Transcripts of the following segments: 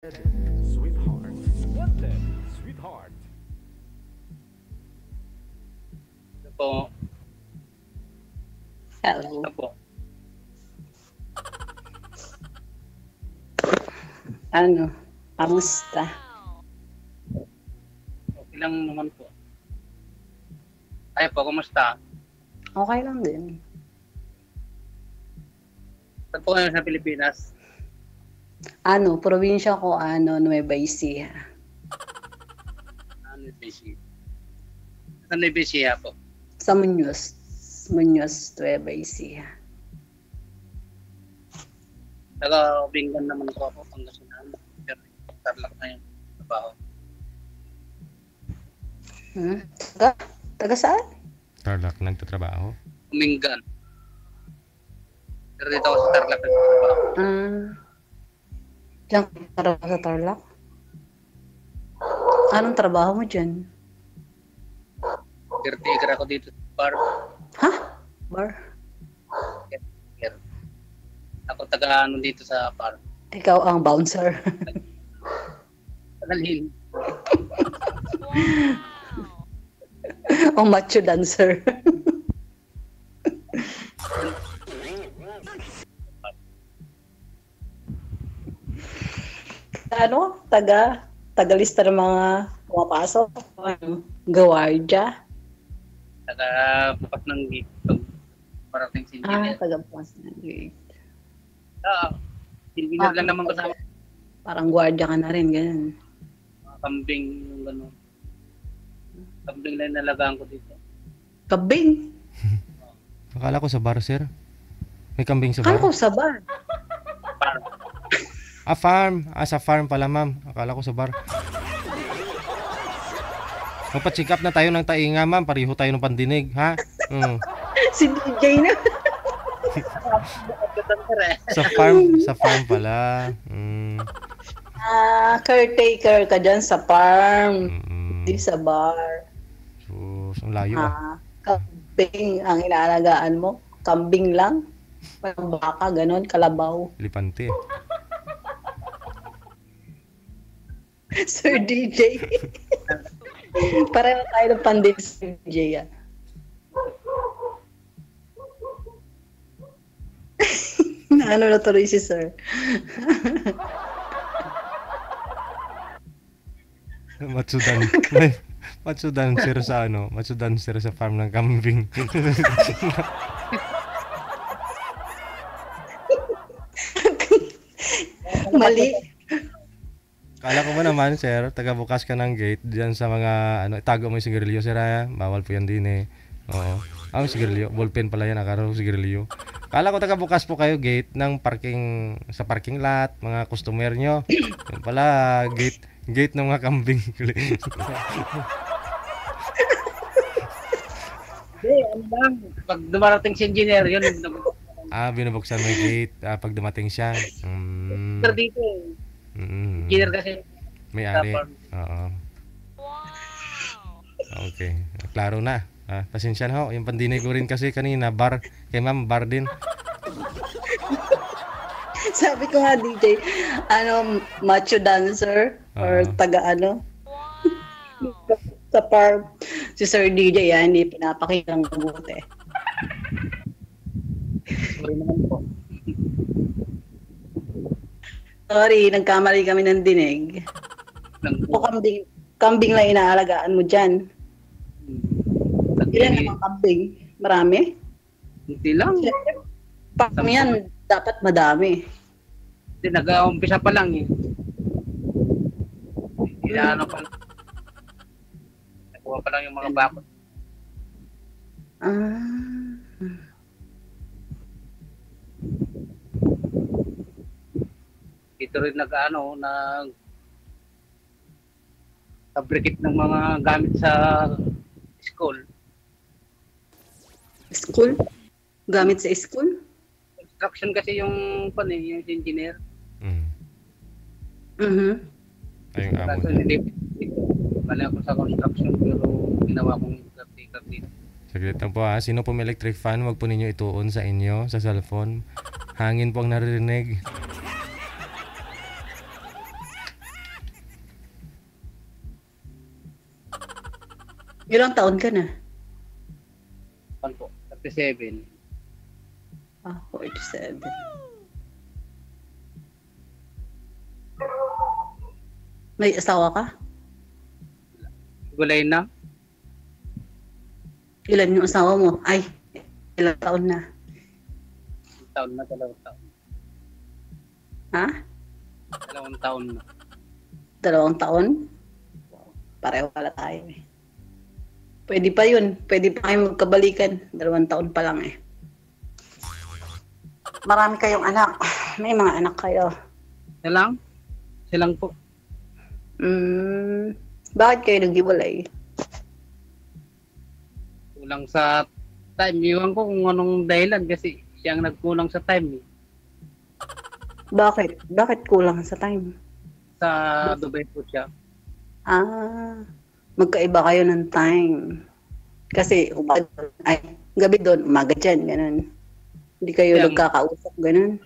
Sweetheart. Wanted, sweetheart. Ito po. Hello. Ito po. Ano? Kamusta? Okay lang naman po. Ay po, kumusta? Okay lang din. Saan po kayo sa Pilipinas? Ano, probinsya ko, Nueva Ecija. Ano yung busy? Saan yung busy po? Sa Muñoz. Muñoz, Nueva Ecija. Taga-Bingan naman ko ako, Pangasinan. Pero Tarlac na yung trabaho. Taga saan? Tarlac nagtatrabaho. Bingan. Pero dito ako sa Tarlac nagtatrabaho. Diyan ka trabaho sa Tarlac? Anong trabaho mo dyan? Caretaker ako dito sa bar. Ha? Bar? Caretaker. Ako taga-ano dito sa bar. Ikaw ang bouncer. Tagalhin. O macho dancer. Tagalista ng mga pumapasok. Gawardya. Taga-bukas ng gate. Parating si engineer. Taga-bukas ng gate. Engineer lang naman kasama. Parang gwardiya ka na rin, ganun. Mga kambing, yung gano'n. Kambing lang nalagaan ko dito. Kabing! Akala ko sa bar, sir. May kambing sa Akala bar. ko sa bar. Parang Farm. Sa farm pala, ma'am. Akala ko sa bar. Magpa-check up na tayo ng tainga, ma'am. Pariho tayo ng pandinig, ha? Si DJ na. Sa farm pala. Caretaker ka dyan sa farm. Hindi sa bar. So, ang layo Kambing ang inaalagaan mo. Kambing lang. Parang baka, ganon, kalabaw. Lipante. Sir DJ. Pareho tayo ng pandin, Sir DJ. Ano na tuloy si Sir? Matsudan. Matsudan sir sa Matsudan sir sa farm ng kambing. Mali. Kala ko ba naman, sir, taga-bukas ka ng gate diyan sa mga itago mo yung sigarilyo, sir, ha? Bawal po yan din eh. Oo. Sigarilyo. Ballpen pala yan, akala ko sigarilyo. Kala ko taga-bukas po kayo gate ng parking sa parking lot, mga customer nyo. Yan pala, gate ng mga kambing. hindi, ano lang. Pag dumarating si engineer, yun. Binubuksan mo yung gate pag dumating siya. Pero dito, engineer kasi. May-ari. Oo. Okay. Klaro na. Pasensya na ho. Yung pandinig ko rin kasi kanina, bar. Kay ma'am, bar din. Sabi ko nga, DJ, macho dancer or sa farm. Si Sir DJ, hindi pinapakita ng mabuti. Sorry naman po. Sorry, nagkamali kami ng dinig. O kambing lang inaalagaan mo dyan. Ilan naman kambing? Marami? Hindi lang. Pag yan, dapat madami. Hindi, nag-umpisa pa lang eh. Inaano pa lang. Nakuha pa lang yung mga bakot. Dito rin fabricate ng mga gamit sa school. School? Gamit sa school? Construction kasi yung engineer. Ayun amo. Kaso hindi pala ako sa construction pero ginawa kong caretaker dito. Saglit lang po ha. Sino po may electric fan, wag po ninyo ituon sa inyo, sa cellphone. Hangin po ang naririnig. Ilang taon ka na? Pan po, 37. Ah, 47. May asawa ka? Gulay na. Ilan yung asawa mo? Ay, ilang taon na? Taon na, 2 taon. Ha? 2 taon na. 2 taon? Pareho pala tayo eh. Pwede pa yun. Pwede pa kayo magkabalikan. 2 taon pa lang eh. Marami kayong anak. May mga anak kayo. Silang? Silang po. Bakit kayo naghiwalay? Kulang sa time. Iwan ko kung anong dahilan kasi siya ang nagkulang sa time. Bakit? Bakit kulang sa time? Sa Dubai po siya. Magkaiba kayo ng time. Kasi gabi doon, umaga dyan, ganun. Hindi kayo Kaya- nagkakausap, ganun.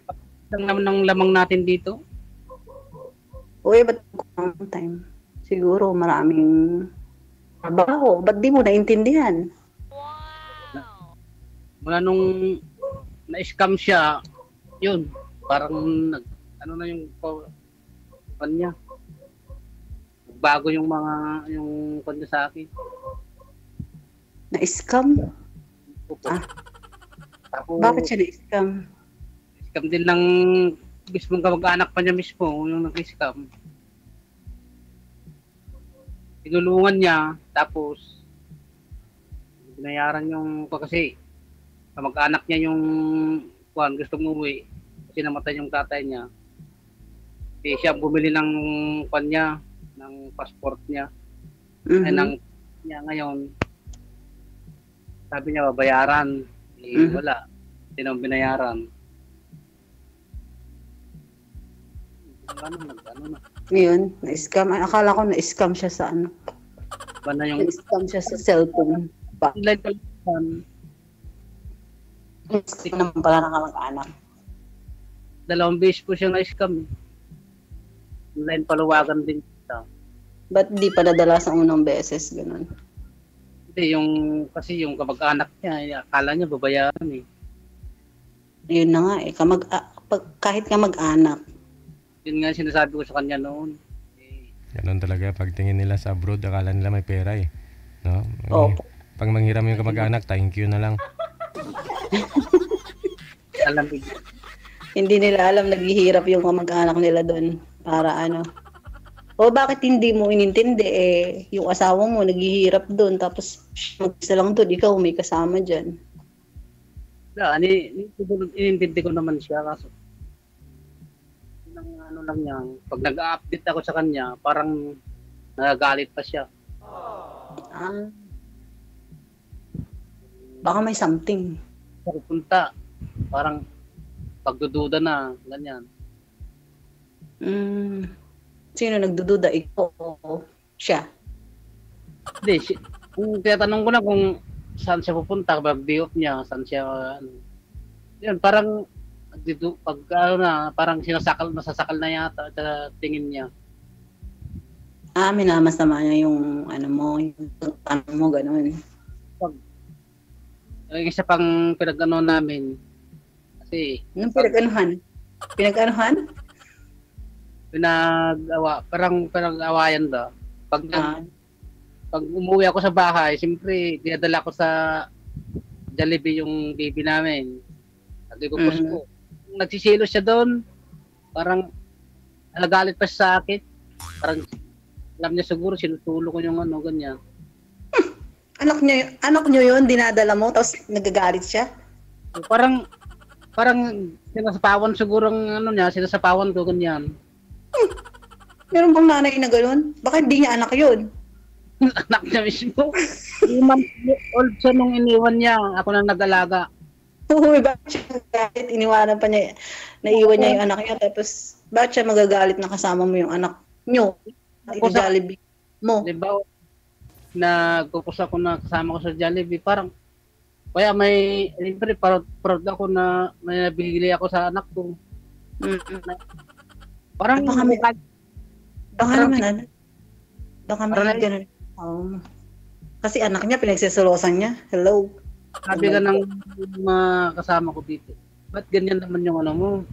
Ang naman ng lamang natin dito. Uy, ba't kulang ng time? Siguro maraming trabaho. Ba't di mo naintindihan? Mula nung na-scam siya, yun, parang ano na yung kanya. Bago yung kanya sa akin. Na-scam? Opo. Tapos, Bakit siya na-scam? scam din ng mismong kamag-anak pa niya mismo, yung nag-scam. Tinulungan niya, tapos binayaran yung kasi kamag-anak niya yung gusto umuwi kasi namatay yung tatay niya. Kasi siya bumili ng niya, ng passport niya. Mhm. Ay, ng niya ngayon. Sabi niya babayaran. Eh, wala. Hindi naman binayaran. Ano na. Ngayon, na-scam. Ay, akala ko na-scam siya sa ano. Ba na yung Na-scam siya sa cellphone. online telephone. Na-scam naman pala ng kamag-anak. 2 beses po siya na-scam. Online paluwagan din siya. Ba't di pa nadala sa unang beses? Ganun. Hindi, kasi yung kamag-anak niya, akala niya babayaran eh. Yun na nga eh. Kahit kamag-anak. Yun nga sinasabi ko sa kanya noon. Eh, Ganun talaga. Pagtingin nila sa abroad, akala nila may pera eh. No? Opo. Pag manghiram yung kamag-anak, thank you na lang. alam mo, Hindi nila alam naghihirap yung kamag-anak nila doon. Para ano. O bakit hindi mo inintindi eh. Yung asawa mo naghihirap doon. Tapos mag-isa lang doon. Ikaw may kasama dyan. inintindi ko naman siya kaso ano lang niya, pag nag-update ako sa kanya, parang nagagalit pa siya. Ah. Baka may something. Pupunta, parang pagdududa na, ganyan. Sino nagdududa? Ikaw o siya? Hindi, kung tinatanong ko na kung saan siya pupunta, pag day off niya, saan siya, yun, parang dito, pag parang nasasakal na yata sa tingin niya. Minamasama niya yung ano mo, yung ano mo, ganun. Yung isa pang pinag-ano namin, kasi Anong pinag-anuhan? Pinag-anuhan? parang pinag-awayan daw. Pag umuwi ako sa bahay, siyempre, dinadala ko sa Jollibee yung baby namin. Sabi ko, ko. Nagsisilos siya doon. Parang nagalit pa siya sa akin. Parang alam niya siguro, sinutulo ko yung ano, ganyan. Anak niyo yun, dinadala mo, tapos nagagalit siya? Parang sinasapawan siguro ang ano niya, sinasapawan ko, ganyan. Meron bang nanay na gano'n? Baka hindi niya anak yun. Anak niya mismo. 3 months old siya nung iniwan niya. Ako na nag-alaga. Uy, bakit siya magagalit? Iniwanan pa niya, naiwan niya yung anak niya, tapos bakit siya magagalit na kasama mo yung anak niyo? Jollibee mo. Diba, nagpupus ako na kasama ko sa Jollibee, parang, kaya siyempre, proud ako na may nabili ako sa anak ko. Parang, Baka naman, baka may gano'n. Kasi anak niya, pinagsisolosan niya. Hello. Sabi ka ng mga kasama ko dito, ba't ganyan naman yung ano mo?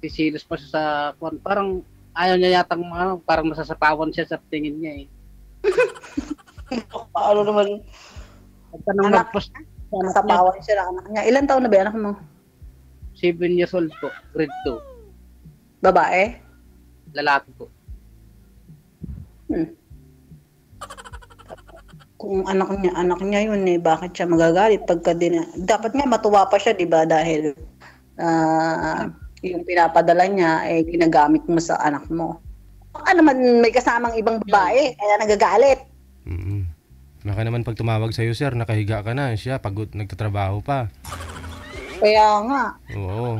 Sisilos pa siya sa kwan. Parang ayaw niya yatang parang masasapawan siya sa tingin niya eh. Paano naman, Pagka nang Anak. nag-post, nasa pawan siya ng anak niya. Ilan taon na ba yung anak mo? 7 years old po, grade 2, Babae? lalaki po. Kung anak niya yun eh, bakit siya magagalit pagka dapat nga matuwa pa siya, di ba? Dahil yung pinapadala niya eh ginagamit mo sa anak mo. Baka naman may kasamang ibang babae, kaya nagagalit. Mm. Baka naman pag tumawag sa'yo, sir, nakahiga ka na. Siya, pagod, nagtatrabaho pa. Kaya nga. Oo.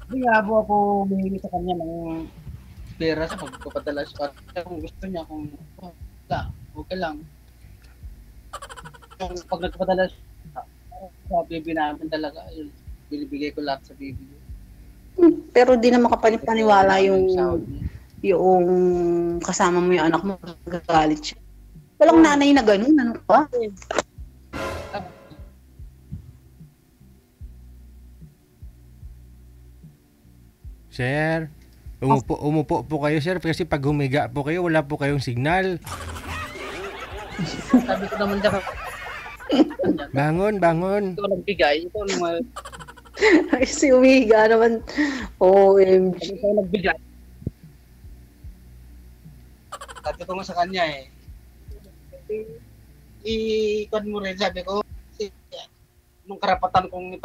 Hindi nga po ako humingi sa kanya ng pera sa pagpapadala sa kanya. Kung gusto niya, kung wala, okay lang. Pag nagpapadala sa baby namin talaga, yun, binibigay ko lahat sa baby. Pero di na makapaniwala Sahod yung niya. kasama mo yung anak mo, nagagalit siya. Walang nanay na ganun, ano pa? Sir, umupo po kayo, sir, kasi pag humiga po kayo, wala po kayong signal. Sabi ko naman dyan, Bangon. ito nagbigay, ito naman, Kasi umihiga naman. OMG. ito nagbigay. Sabi ko nga sa kanya eh, i-ikon mo rin, sabi ko, kasi nung karapatan kong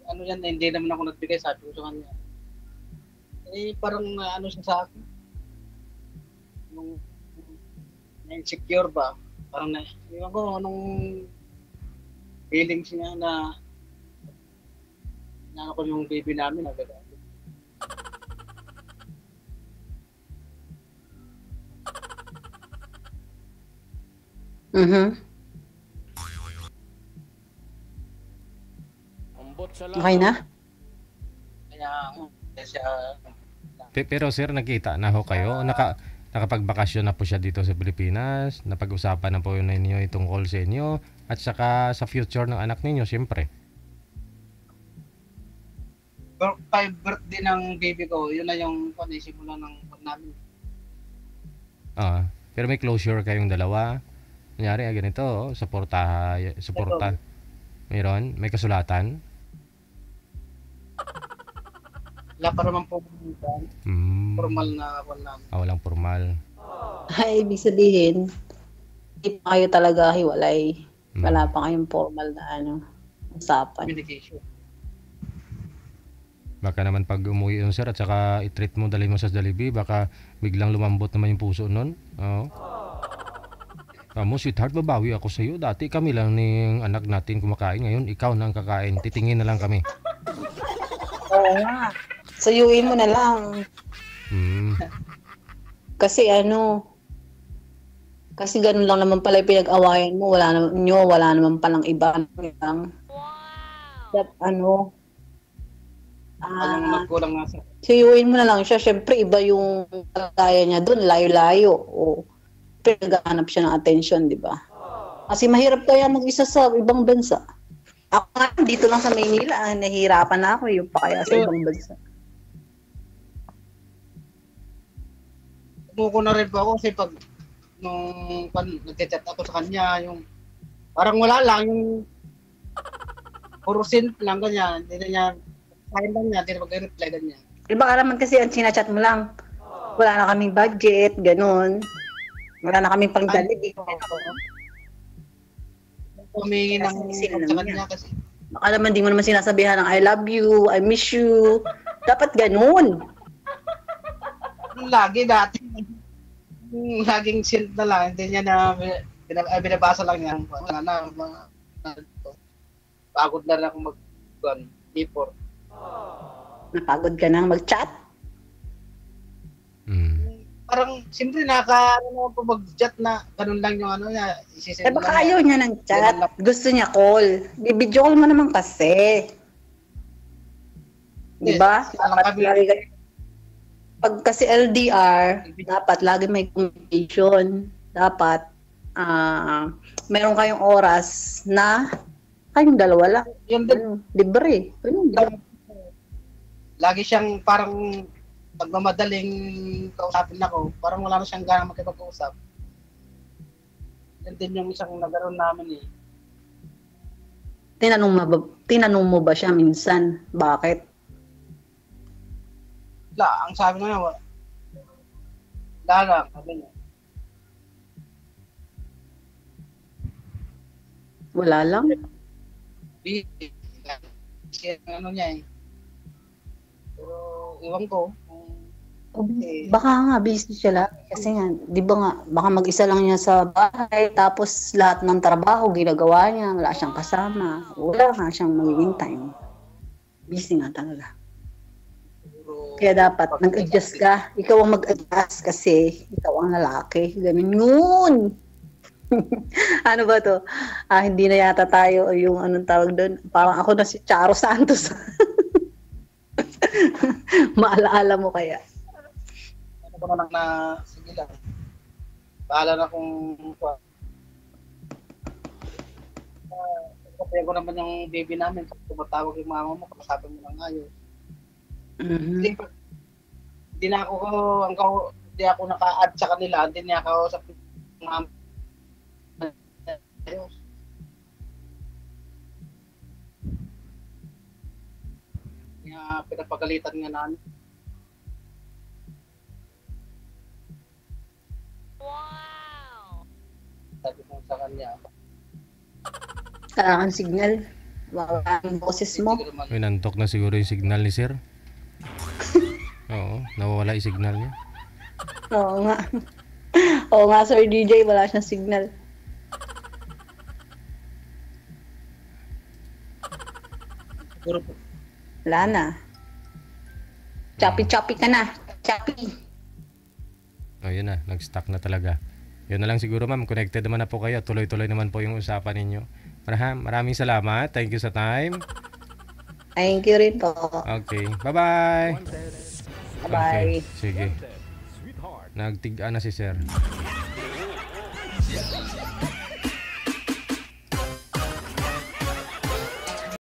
ano yan, hindi naman ako nagbigay, sabi ko sa kanya. Eh, parang ano siya sa akin, nung na-insecure ba, parang iwan ko, anong feelings niya na ko yung baby namin, agad. Okay na? Kaya, siya, Pero sir, nakita na ho kayo? Nakapagbakasyon na po siya dito sa Pilipinas? Napag-usapan na po yun ninyo tungkol sa inyo? At saka sa future ng anak ninyo, siyempre. 5 birthday ng baby ko, yun na yung simula ng pag namin. Pero may closure kayong dalawa. Kunyari, ganito, suporta. Mayroon? May kasulatan? Wala pa naman po formal na wala. Walang formal. Ay, ibig sabihin, hindi pa kayo talaga hiwalay. Wala pa kayong formal na usapan. Communication. Baka naman pag umuwi yun, sir, at saka i-treat mo, dalhin mo sa Jollibee, baka biglang lumambot naman yung puso nun. Oo. Mo, sweetheart, babawi ako sa iyo. Dati kami lang ng anak natin kumakain. Ngayon, ikaw na ang kakain. Titingin na lang kami. Oo nga. Sayuin mo na lang. Kasi kasi ganun lang naman pala yung pinag-awayan mo. Wala naman palang iba. Anong nagkulang nga sa Suyuin mo na lang siya. Siyempre, iba yung kaya niya doon. Layo-layo. O, pinaghanap siya ng attention, di ba? Kasi mahirap kaya mag-isa sa ibang bansa. Ako nga, dito lang sa Maynila, nahihirapan na ako yung pa kaya sa ibang bansa. Tumuko na rin po ako kasi pag nung nag-chat ako sa kanya, yung parang wala lang, yung puro simple lang ganyan. Hindi na niya, sign lang niya, hindi na mag-reply ganyan. Iba ka naman kasi ang sinachat mo lang. Wala na kaming budget, ganun. Wala na kaming pang-Jollibee. Humingi ng Kasi sa kanya kasi. Baka naman di mo naman sinasabihan ng I love you, I miss you. Dapat ganun. Lagi dati. Laging send na lang. Hindi niya na binabasa lang niya. Wala na. Pagod na lang akong mag-before. Napagod ka nang mag-chat? Parang siyempre naman po mag-chat na ganun lang yung niya. Baka ayaw niya ng chat. Gusto niya call. Bibidyo call mo naman kasi. Diba? Pag kasi LDR, dapat lagi may communication. dapat meron kayong oras na kayong dalawa lang. Yun din, Libre. lagi siyang parang pagmamadaling kausapin ako, parang wala na siyang gana makipag-usap. Yan din yung isang nagkaroon namin eh. Tinanong mo ba siya minsan? Bakit? Ang sabi na wala lang, sabi niya. Wala lang? Busy. Kasi ano niya eh. Pero iwan ko. Baka nga busy siya lang. Kasi nga, di ba nga, baka mag-isa lang niya sa bahay, tapos lahat ng trabaho ginagawa niya, wala siyang kasama. Wala nga siyang magiging time. Busy nga talaga. Kaya dapat nag-adjust ka. Ikaw ang mag-adjust kasi ikaw ang lalaki. Ganun yun. Ano ba to? Hindi na yata tayo yung anong tawag doon. Parang ako na si Charo Santos. Maalaala mo kaya? Ano ko na lang na, sige lang. Bahala na kung kapaya ko naman yung baby namin. Tumatawag yung mama mo, kapasapin mo lang ayos. Hindi na ako hindi ako naka-add sa kanila, hindi niya ako sa mama. Kaya pinapagalitan nga namin. Wow! Sabi ko sa kanya, Kailangan signal. Wala ang boses mo. hindi ko naman, Uy, nantok na siguro yung signal ni sir. Oo, nawawala yung signal niya. Oo nga. Oo nga, Sir DJ, wala siyang signal. siguro po. Wala na. Choppy-choppy ka na. Choppy. Oh, yun na, nag-stuck na talaga. Yun na lang siguro ma'am, connected naman na po kayo. Tuloy-tuloy naman po yung usapan ninyo. Maraming salamat. Thank you sa time. Thank you rin po. Okay, bye-bye. Bye-bye. Okay, sige. Sweetheart. Nagtigaan na si sir.